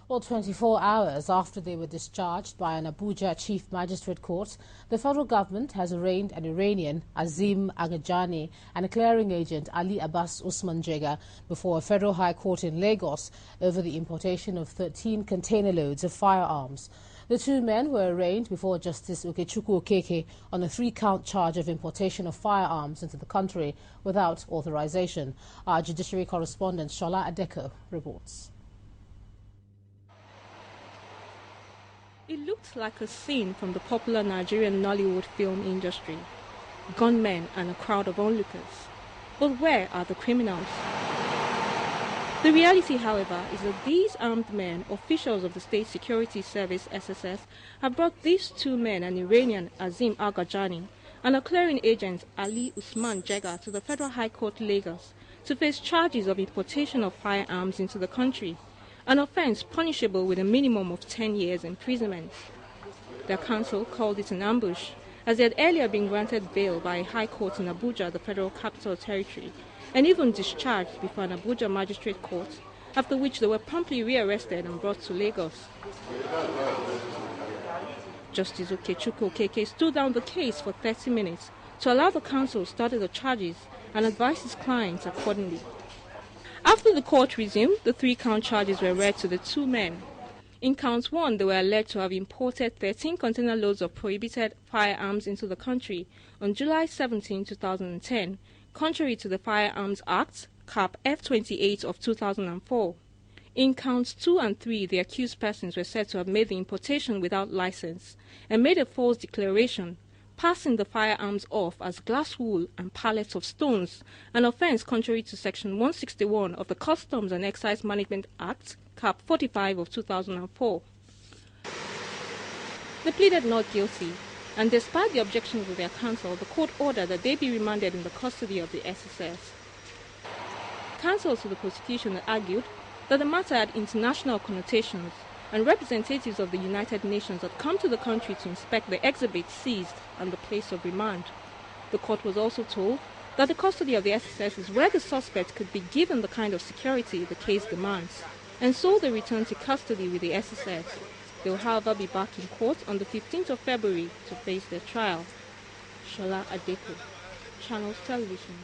Well, 24 hours after they were discharged by an Abuja Chief Magistrate Court, the federal government has arraigned an Iranian, Azim Agajani, and a clearing agent, Ali Abbas Usman Jega, before a federal high court in Lagos over the importation of 13 container loads of firearms. The two men were arraigned before Justice Okechukwu Okeke on a 3-count charge of importation of firearms into the country without authorization. Our judiciary correspondent Shola Adeko reports. It looked like a scene from the popular Nigerian Nollywood film industry. Gunmen and a crowd of onlookers. But where are the criminals? The reality, however, is that these armed men, officials of the State Security Service (SSS), have brought these two men, an Iranian, Azim Agajani, and a clearing agent, Ali Usman Jega, to the Federal High Court, Lagos, to face charges of importation of firearms into the country, an offence punishable with a minimum of 10 years imprisonment. Their counsel called it an ambush, as they had earlier been granted bail by a high court in Abuja, the Federal Capital Territory, and even discharged before an Abuja magistrate court, after which they were promptly rearrested and brought to Lagos. Justice Okechukwu Okeke stood down the case for 30 minutes to allow the counsel to study the charges and advise his clients accordingly. After the court resumed, the 3-count charges were read to the two men. In count 1, they were alleged to have imported 13 container loads of prohibited firearms into the country on July 17, 2010, contrary to the Firearms Act, Cap F28 of 2004. In counts 2 and 3, the accused persons were said to have made the importation without license and made a false declaration, passing the firearms off as glass wool and pallets of stones, an offence contrary to Section 161 of the Customs and Excise Management Act, Cap 45 of 2004. They pleaded not guilty, and despite the objections of their counsel, the court ordered that they be remanded in the custody of the SSS. Counsel to the prosecution argued that the matter had international connotations, and representatives of the United Nations had come to the country to inspect the exhibits seized and the place of remand. The court was also told that the custody of the SSS is where the suspect could be given the kind of security the case demands, and so they returned to custody with the SSS. They will, however, be back in court on the 15th of February to face their trial. Shola Adeko, Channels Television.